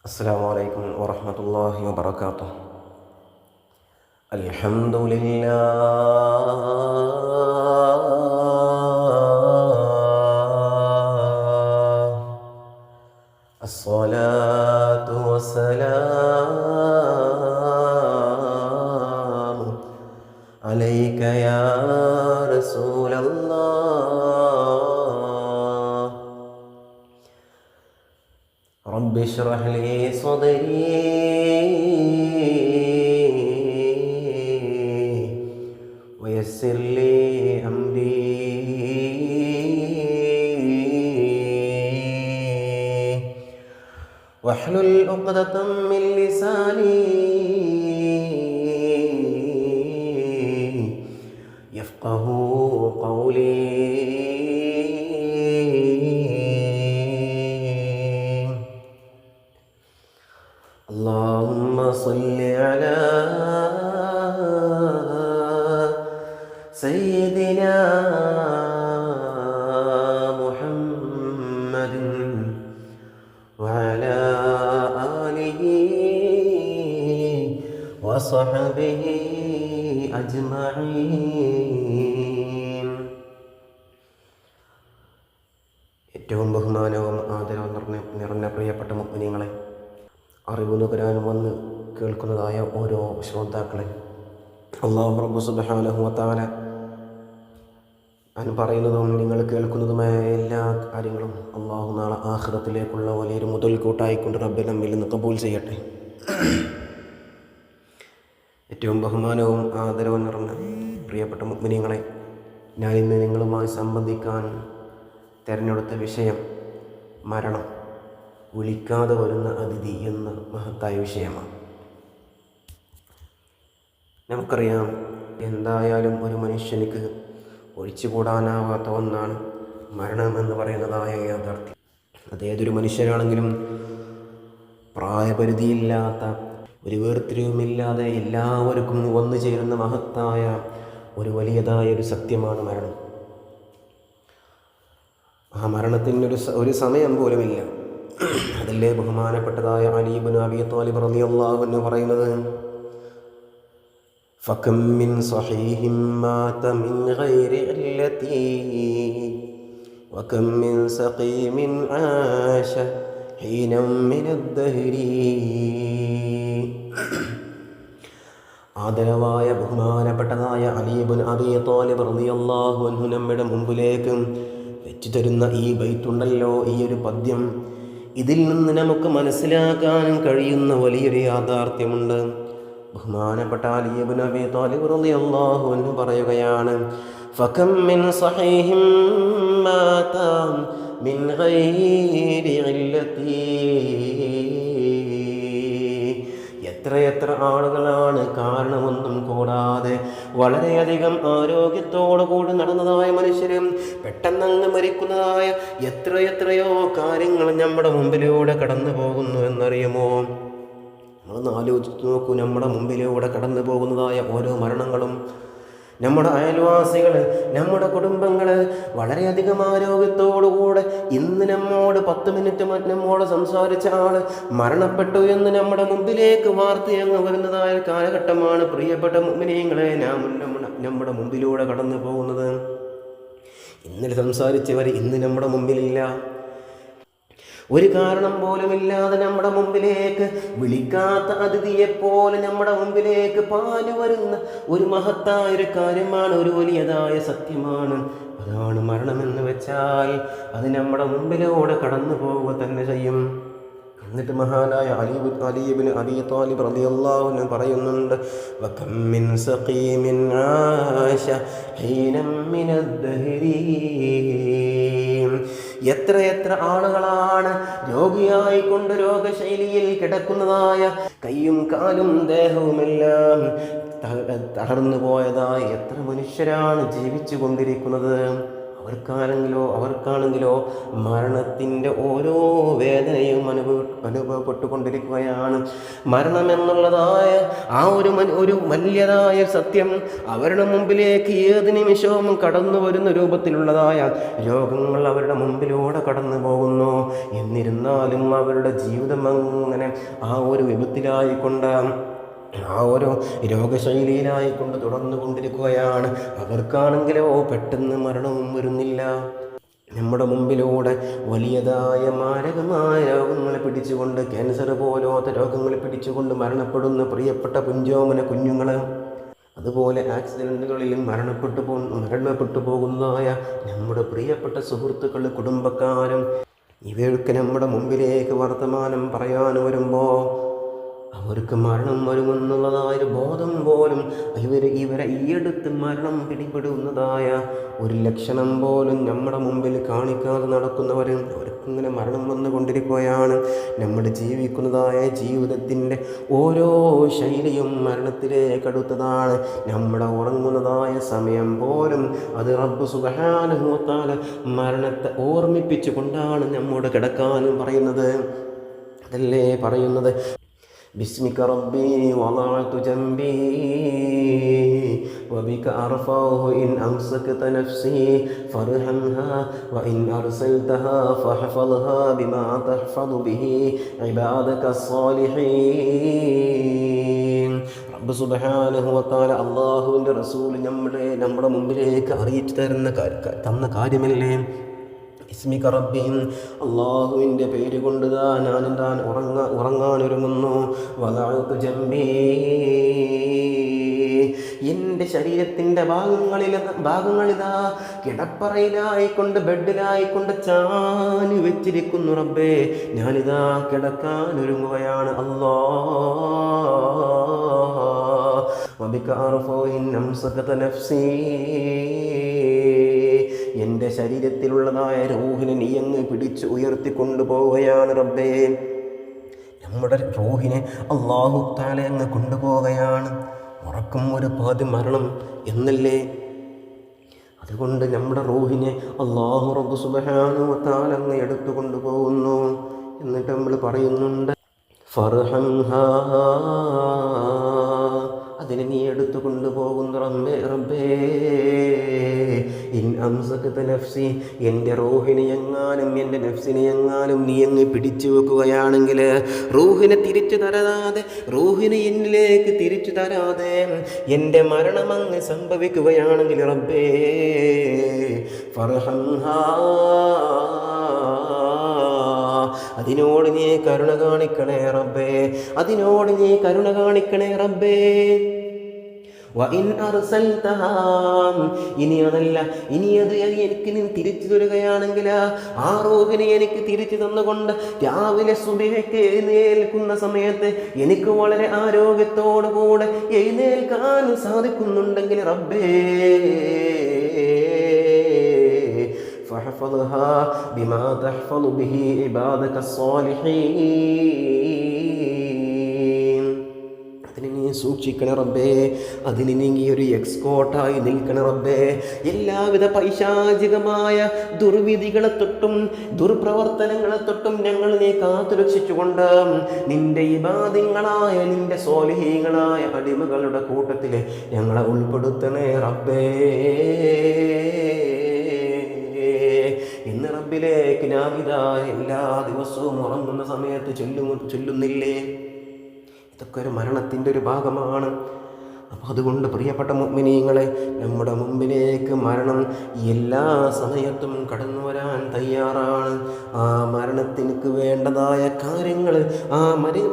السلام عليكم ورحمة الله وبركاته. الحمد لله الصلاة والسلام عليك يا رسول الله. رب اشرح لي صدري ويسر لي أمري واحلل عقدة من لساني يفقه قولي. اللهم صل على سيدنا محمد وعلى آله وصحبه أجمعين. ഏറ്റവും ബഹുമാനവും ആദരവും നിറഞ്ഞ പ്രിയപ്പെട്ട മുഅ്മിനീങ്ങളെ, അറിവ് നുകരാൻ വന്ന് കേൾക്കുന്നതായ ഓരോ ശ്രോതാക്കളെ അല്ലാഹു റബ്ബ് സുബ്ഹാനഹു വ തആല ഞാൻ പറയുന്നതും നിങ്ങൾ കേൾക്കുന്നതുമായ എല്ലാ കാര്യങ്ങളും അല്ലാഹു നാളെ ആഖിറത്തിലേക്കുള്ള വലിയൊരു മുതൽക്കൂട്ടായിക്കൊണ്ട് റബ്ബ് നമ്മിൽ നിന്ന് ഖബൂൽ ചെയ്യട്ടെ. ഏറ്റവും ബഹുമാനവും ആദരവും നിറഞ്ഞ പ്രിയപ്പെട്ട മുഅ്മിനീങ്ങളെ, ഞാൻ ഇന്ന് നിങ്ങളുമായി സംബന്ധിക്കാൻ തിരഞ്ഞെടുത്ത വിഷയം മരണം, വിളിക്കാതെ വരുന്ന അതിഥി എന്ന മഹത്തായ വിഷയമാണ്. നമുക്കറിയാം, എന്തായാലും ഒരു മനുഷ്യനിക്ക് ഒഴിച്ചുകൂടാനാവാത്ത ഒന്നാണ് മരണം എന്ന് പറയുന്നതായ യാഥാർത്ഥ്യം. അതേതൊരു മനുഷ്യനാണെങ്കിലും പ്രായപരിധിയില്ലാത്ത, ഒരു വേർതിരിവുമില്ലാതെ എല്ലാവർക്കും വന്നു ചേരുന്ന മഹത്തായ ഒരു വലിയതായ ഒരു സത്യമാണ് മരണം. ആ മരണത്തിനൊരു ഒരു സമയം പോലുമില്ല. അതല്ലേ ബഹുമാനപ്പെട്ടതായ അലി ഇബ്നു അബീ ത്വാലിബ് റളിയല്ലാഹു അൻഹു പറയുന്നത്, ഫകം മിൻ സഹീഹിൻ മാത മിൻ ഗൈരി ഇല്ലതി വകം മിൻ സഖീമിൻ ആശ ഹീനം മിനദ്ദഹരി. ആദരവായ ബഹുമാനപ്പെട്ടതായ അലി ഇബ്നു അബീ ത്വാലിബ് റളിയല്ലാഹു അൻഹു നമ്മുടെ മുമ്പിലേക്ക് വെച്ചു തരുന്ന ഈ ബൈത്തുണ്ടല്ലോ, ഈ ഒരു പദ്യം, ഇതിൽ നിന്ന് നമുക്ക് മനസ്സിലാക്കാൻ കഴിയുന്ന വലിയൊരു യാഥാർത്ഥ്യമുണ്ട്. ബഹുമാനപ്പെട്ട അലി ഇബ്നു അബീ ത്വാലിബ് റളിയല്ലാഹു അൻഹു പറയുകയാണ്, ഫകം മിൻ സഹീഹിൻ മാത മിൻ ഗൈരി ഇല്ലതി. എത്രയെത്ര ആളുകളാണ് കാരണമൊന്നും കൂടാതെ വളരെയധികം ആരോഗ്യത്തോടു കൂടി നടന്നതായ മനുഷ്യരും പെട്ടെന്നങ്ങ് മരിക്കുന്നതായ എത്രയെത്രയോ കാര്യങ്ങൾ നമ്മുടെ മുമ്പിലൂടെ കടന്നു പോകുന്നു എന്നറിയുമോ? നമ്മളൊന്ന് ആലോചിച്ച് നോക്കൂ. നമ്മുടെ മുമ്പിലൂടെ കടന്നു പോകുന്നതായ ഓരോ മരണങ്ങളും, നമ്മുടെ അയൽവാസികൾ, നമ്മുടെ കുടുംബങ്ങൾ വളരെയധികം ആരോഗ്യത്തോടുകൂടെ ഇന്ന് നമ്മോട് 10 മിനിറ്റ് നമ്മോട് സംസാരിച്ച ആൾ മരണപ്പെട്ടു എന്ന് നമ്മുടെ മുമ്പിലേക്ക് വാർത്തയങ്ങ് വരുന്നതായ കാലഘട്ടമാണ് പ്രിയപ്പെട്ട മുഅ്മിനീങ്ങളെ നമ്മുടെ മുമ്പിലൂടെ കടന്നു പോകുന്നത്. ഇന്നലെ സംസാരിച്ചവർ ഇന്ന് നമ്മുടെ മുമ്പിലില്ല. ഒരു കാരണം പോലുമില്ലാതെ നമ്മുടെ മുമ്പിലേക്ക് വിളിക്കാത്ത അതിഥിയെപ്പോലെ നമ്മുടെ മുമ്പിലേക്ക് പാഞ്ഞു വരുന്ന ഒരു മഹത്തായ ഒരു കാര്യമാണ്, ഒരു വലിയതായ സത്യമാണ്. അതാണ് മരണമെന്ന് വെച്ചാൽ അത് നമ്മുടെ മുമ്പിലൂടെ കടന്നു പോവുക തന്നെ ചെയ്യും. എന്നിട്ട് മഹാനായ അലി ഇബ്നു അബീ ത്വാലിബ് റളിയല്ലാഹു അൻഹു പറയുന്നുണ്ട്, വകം മിൻ സഖീമിൻ ആശ ഹീനം മിനദ്ദഹരി. എത്രയെത്ര ആളുകളാണ് രോഗിയായിക്കൊണ്ട് രോഗശൈലിയിൽ കിടക്കുന്നതായ കൈയും കാലും ദേഹവുമെല്ലാം തളർന്നു പോയതായ എത്ര മനുഷ്യരാണ് ജീവിച്ചു കൊണ്ടിരിക്കുന്നത്. അവർക്കാണെങ്കിലോ മരണത്തിൻ്റെ ഓരോ വേദനയും അനുഭവപ്പെട്ടുകൊണ്ടിരിക്കുകയാണ്. മരണമെന്നുള്ളതായ ആ ഒരു വലിയതായ സത്യം അവരുടെ മുമ്പിലേക്ക് ഏത് നിമിഷവും കടന്നു വരുന്ന രൂപത്തിലുള്ളതായ രോഗങ്ങൾ അവരുടെ മുമ്പിലൂടെ കടന്നു പോകുന്നു. എന്നിരുന്നാലും അവരുടെ ജീവിതം അങ്ങനെ ആ ഒരു വിപത്തിലായിക്കൊണ്ട് ആ ഒരു രോഗശൈലിയിലായിക്കൊണ്ട് തുടർന്നു കൊണ്ടിരിക്കുകയാണ്. അവർക്കാണെങ്കിലോ പെട്ടെന്ന് മരണവും വരുന്നില്ല. നമ്മുടെ മുമ്പിലൂടെ വലിയതായ മാരകമായ രോഗങ്ങളെ പിടിച്ചുകൊണ്ട്, ക്യാൻസർ പോലത്തെ രോഗങ്ങളെ പിടിച്ചുകൊണ്ട് മരണപ്പെടുന്ന പ്രിയപ്പെട്ട കുഞ്ഞുങ്ങൾ, അതുപോലെ ആക്സിഡൻറ്റുകളിലും മരണപ്പെട്ടു പോകുന്നതായ നമ്മുടെ പ്രിയപ്പെട്ട സുഹൃത്തുക്കൾ, കുടുംബക്കാരും, ഇവയൊക്കെ നമ്മുടെ മുമ്പിലേക്ക് വർത്തമാനം പറയാൻ വരുമ്പോൾ അവർക്ക് മരണം വരുമെന്നുള്ളതായ ബോധം പോലും ഇവരെ ഈയടുത്ത് മരണം പിടിപെടുന്നതായ ഒരു ലക്ഷണം പോലും നമ്മുടെ മുമ്പിൽ കാണിക്കാതെ നടക്കുന്നവരും അവർക്കിങ്ങനെ മരണം വന്നുകൊണ്ടിരിക്കുകയാണ്. നമ്മുടെ ജീവിക്കുന്നതായ ജീവിതത്തിൻ്റെ ഓരോ ശൈലിയും മരണത്തിലേക്കടുത്തതാണ്. നമ്മുടെ ഉറങ്ങുന്നതായ സമയം പോലും അത് റബ്ബ് സുബ്ഹാനഹു വ തആല മരണത്തെ ഓർമ്മിപ്പിച്ചു കൊണ്ടാണ് നമ്മോട് കിടക്കാനും പറയുന്നത്. അതല്ലേ പറയുന്നത്, بسمك ربي وضعت جنبي وبك أرفعه إن أمسكت نفسي فارحمها وإن أرسلتها فاحفظها بما تحفظ به عبادك الصالحين. റബ്ബ് സുബ്ഹാനഹു വ തആല അല്ലാഹുവിൻ്റെ റസൂൽ നമ്മുടെ മുമ്പിലേക്ക് അറിയിച്ചു തന്ന കാര്യമല്ലേ. ഇസ്മിക റബ്ബി, അള്ളാഹുവിൻ്റെ പേര് കൊണ്ട് ഞാൻ ഉറങ്ങാനൊരുങ്ങുന്നു. വദഅതു ജംബി, എൻ്റെ ശരീരത്തിൻ്റെ ഭാഗങ്ങളിതാ കിടപ്പറയിലായിക്കൊണ്ട് ബെഡിലായിക്കൊണ്ട് ചാനി വെച്ചിരിക്കുന്നു റബ്ബേ. ഞാനിതാ കിടക്കാനൊരുങ്ങുകയാണ്. വബിക അർഫഉ ഇൻ അംസകത നഫ്സി, എൻ്റെ ശരീരത്തിലുള്ളതായ റൂഹിനെ നീ അങ്ങ് പിടിച്ച് ഉയർത്തിക്കൊണ്ടുപോവുകയാണ് റബ്ബേ. നമ്മുടെ റൂഹിനെ അല്ലാഹു തആല അങ്ങ് കൊണ്ടുപോവുകയാണ്. ഉറക്കം ഒരു പാതി മരണം എന്നല്ലേ. അതുകൊണ്ട് നമ്മുടെ റൂഹിനെ അല്ലാഹു റബ്ബ് സുബ്ഹാനഹു വ തആല അങ്ങ് എടുത്തു കൊണ്ടുപോകുന്നു. എന്നിട്ട് നമ്മൾ പറയുന്നുണ്ട്, ഫർഹംഹാ, അതിനെ നീ എടുത്തു കൊണ്ടുപോകുന്നു റബ്ബേ. ഇൻ അംസകത നഫ്സി, എൻ്റെ റൂഹിനെ എങ്ങാനും എൻ്റെ നഫ്സിനെ എങ്ങാനും നീ അങ്ങ് പിടിച്ചു വെക്കുകയാണെങ്കിൽ, റൂഹിനെ തിരിച്ചു തരാതെ, റൂഹിനെ എന്നിലേക്ക് തിരിച്ചു തരാതെ എൻ്റെ മരണമങ്ങ് സംഭവിക്കുകയാണെങ്കിൽ റബ്ബേ, ഫർഹംഹാ, അതിനോട് നീ കരുണ കാണിക്കണേ റബ്ബേ, അതിനോട് നീ കരുണ കാണിക്കണേ റബ്ബേ. വഇൻ അർസൽതഹാ, ഇനി അതല്ല, ഇനി അത് എനിക്ക് നീ തിരിച്ചു തരികയാണെങ്കിൽ, ആ റൂഹിനെ എനിക്ക് തിരിച്ചു തന്നുകൊണ്ട് രാവിലെ സുബഹിക്ക് എഴുന്നേൽക്കുന്ന സമയത്ത് എനിക്ക് വളരെ ആരോഗ്യത്തോടു കൂടെ എഴുന്നേൽക്കാൻ സാധിക്കുന്നുണ്ടെങ്കിൽ റബ്ബേ, ഫഹ്ഫദ്ഹാ ബിമാ തഹ്ഫദു ബിഹി ഇബാദക സ്വാലിഹീൻ, അതിനെ നീ സൂക്ഷിക്കണേ റബ്ബേ, അതിന് നീ ഒരു എക്സ്പോർട്ടായി നിൽക്കണേ റബ്ബേ. എല്ലാവിധ പൈശാചികമായ ദുർവിധികളെ തൊട്ടും ദുർപ്രവർത്തനങ്ങളെ തൊട്ടും ഞങ്ങൾ നീ കാത്തുരക്ഷിച്ചുകൊണ്ട് നിന്റെ ഇബാദിങ്ങളായ നിന്റെ സ്വാലിഹീങ്ങളായ അടിമകളുടെ കൂട്ടത്തിൽ ഞങ്ങളെ ഉൾപ്പെടുത്തണേ റബ്ബേ. ഇന്ന് റബ്ബിലേക്ക് നാമിതാ എല്ലാ ദിവസവും ഉറങ്ങുന്ന സമയത്ത് ചൊല്ലുന്നില്ലേ? ഇതൊക്കെ ഒരു മരണത്തിൻ്റെ ഒരു ഭാഗമാണ്. അപ്പോൾ അതുകൊണ്ട് പ്രിയപ്പെട്ട മുഅ്മിനീങ്ങളെ, നമ്മുടെ മുമ്പിലേക്ക് മരണം എല്ലാ സമയത്തും കടന്നു വരാൻ തയ്യാറാണ്. ആ മരണത്തിനു വേണ്ടതായ കാര്യങ്ങൾ, ആ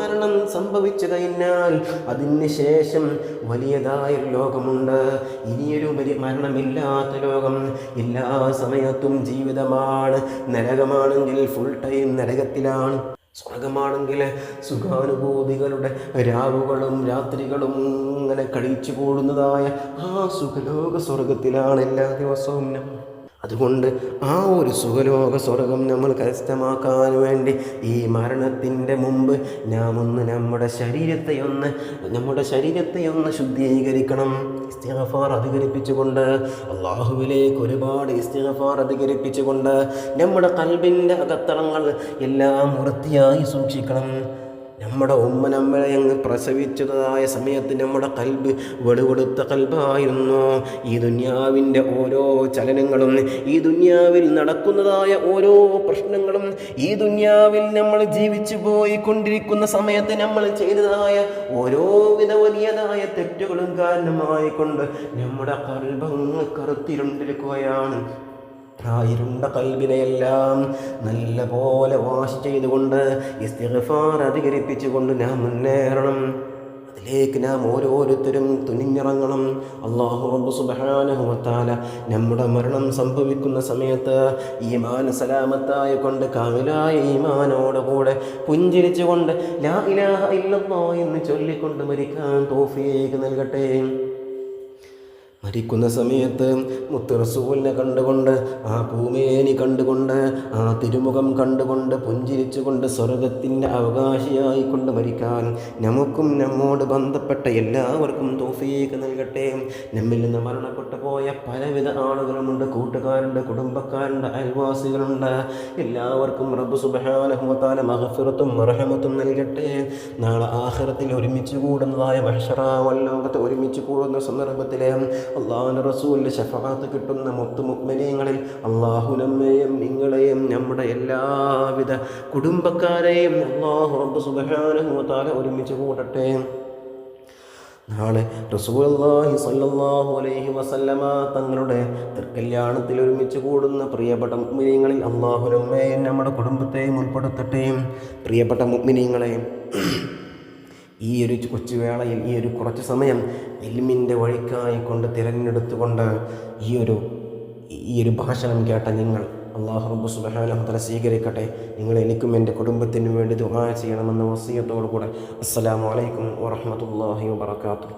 മരണം സംഭവിച്ചു കഴിഞ്ഞാൽ അതിന് ശേഷം വലിയതായ ലോകമുണ്ട്. ഇനിയൊരു മരണമില്ലാത്ത ലോകം. എല്ലാ സമയത്തും ജീവിതമാണ്. നരകമാണെങ്കിൽ ഫുൾ ടൈം നരകത്തിലാണ്. സ്വർഗമാണെങ്കിൽ സുഖാനുഭൂതികളുടെ രാവുകളും രാത്രികളും ഇങ്ങനെ കഴിച്ചു കൂടുന്നതായ ആ സുഖലോക സ്വർഗത്തിലാണ് എല്ലാ ദിവസവും. അതുകൊണ്ട് ആ ഒരു സുഖലോക സ്വർഗം നമ്മൾ കരസ്ഥമാക്കാൻ വേണ്ടി ഈ മരണത്തിൻ്റെ മുമ്പ് നാം നമ്മുടെ ശരീരത്തെ ഒന്ന് ശുദ്ധീകരിക്കണം. ഇസ്തിഗ്ഫാർ അധികരിപ്പിച്ചുകൊണ്ട്, അള്ളാഹുവിലേക്ക് ഒരുപാട് ഇസ്തിഗ്ഫാർ അധികരിപ്പിച്ചുകൊണ്ട് നമ്മുടെ ഖൽബിൻ്റെ അകത്തളങ്ങൾ എല്ലാം വൃത്തിയായി സൂക്ഷിക്കണം. നമ്മുടെ ഉമ്മ നമ്മളെ അങ്ങ് പ്രസവിച്ചതായ സമയത്ത് നമ്മുടെ കൽബ് വെളുവെടുത്ത കൽബായിരുന്നു. ഈ ദുനിയാവിൻ്റെ ഓരോ ചലനങ്ങളും, ഈ ദുനിയാവിൽ നടക്കുന്നതായ ഓരോ പ്രശ്നങ്ങളും, ഈ ദുനിയാവിൽ നമ്മൾ ജീവിച്ചു പോയിക്കൊണ്ടിരിക്കുന്ന സമയത്ത് നമ്മൾ ചെയ്തതായ ഓരോവിധ വലിയതായ തെറ്റുകളും കാരണമായിക്കൊണ്ട് നമ്മുടെ കൽബങ്ങ് കറുത്തിരുണ്ടിരിക്കുകയാണ്. ആ ഇരുണ്ട കൽബിനെയെല്ലാം നല്ല പോലെ വാഷ് ചെയ്തുകൊണ്ട് ഇസ്തിഗ്ഫാർ അധികരിപ്പിച്ചുകൊണ്ട് നാം മുന്നേറണം. അതിലേക്ക് നാം ഓരോരുത്തരും തുനിഞ്ഞിറങ്ങണം. അല്ലാഹു റബ്ബ് സുബ്ഹാനഹു വ തആല നമ്മുടെ മരണം സംഭവിക്കുന്ന സമയത്ത് ഈമാൻ സലാമത്തായി കൊണ്ട് കാമിലായ ഈമാനോടുകൂടെ പുഞ്ചിരിച്ചുകൊണ്ട് ലാ ഇലാഹ ഇല്ലല്ലാഹ് എന്ന് ചൊല്ലിക്കൊണ്ട് മരിക്കാൻ തൗഫീഖ് നൽകട്ടെ. മരിക്കുന്ന സമയത്ത് മുത്ത് റസൂലിനെ കണ്ടുകൊണ്ട്, ആ പൂമേനി കണ്ടുകൊണ്ട്, ആ തിരുമുഖം കണ്ടുകൊണ്ട് പുഞ്ചിരിച്ചുകൊണ്ട് സ്വർഗത്തിൻ്റെ അവകാശിയായിക്കൊണ്ട് മരിക്കാൻ നമുക്കും നമ്മോട് ബന്ധപ്പെട്ട എല്ലാവർക്കും തൗഫീഖ് നൽകട്ടെ. നമ്മിൽ നിന്ന് മരണപ്പെട്ടു പോയ പലവിധ ആളുകളുമുണ്ട്, കൂട്ടുകാരുണ്ട്, കുടുംബക്കാരുണ്ട്, അയൽവാസികളുണ്ട്. എല്ലാവർക്കും റബ്ബ് സുബ്ഹാനഹു വ തആല മഗ്ഫിറത്തും മർഹമത്തും നൽകട്ടെ. നാളെ ആഖിറത്തിൽ ഒരുമിച്ച് കൂടുന്നതായ മഹ്ശറ ലോകത്ത് ഒരുമിച്ച് കൂടുന്ന സന്ദർഭത്തിൽ അള്ളാഹുവിൻ്റെ റസൂലിൻ്റെ ശഫാഅത്ത് കിട്ടുന്ന മുത്ത് മുഅ്മിനീങ്ങളിൽ അള്ളാഹു നമ്മെയും നിങ്ങളെയും നമ്മുടെ എല്ലാവിധ കുടുംബക്കാരെയും അള്ളാഹു റബ്ബ് സുബ്ഹാനഹു വ തആല ഒരുമിച്ച് കൂടട്ടെ. നാളെ റസൂലുള്ളാഹി സ്വല്ലല്ലാഹു അലൈഹി വസല്ലമ തങ്ങളുടെ കല്യാണത്തിൽ ഒരുമിച്ച് കൂടുന്ന പ്രിയപ്പെട്ട മുഅ്മിനീങ്ങളിൽ അള്ളാഹു നമ്മെയും നമ്മുടെ കുടുംബത്തെയും ഉൾപ്പെടുത്തട്ടെ. പ്രിയപ്പെട്ട മുഅ്മിനീങ്ങളെ, ഈ ഒരു കൊച്ചുവേളയിൽ, ഈ ഒരു കുറച്ച് സമയം ഇൽമിൻ്റെ വഴിക്കായിക്കൊണ്ട് തിരഞ്ഞെടുത്തുകൊണ്ട് ഈ ഒരു ഭാഷണം കേട്ട നിങ്ങൾ അല്ലാഹു റബ്ബ് സുബ്ഹാനഹു വ തആല സ്വീകരിക്കട്ടെ. നിങ്ങൾ എനിക്കും എൻ്റെ കുടുംബത്തിനും വേണ്ടി ദുആ ചെയ്യണമെന്ന വസിയത്തോടു കൂടെ അസ്സലാമു അലൈക്കും വറഹ്മത്തുള്ളാഹി വബറകാതുഹു.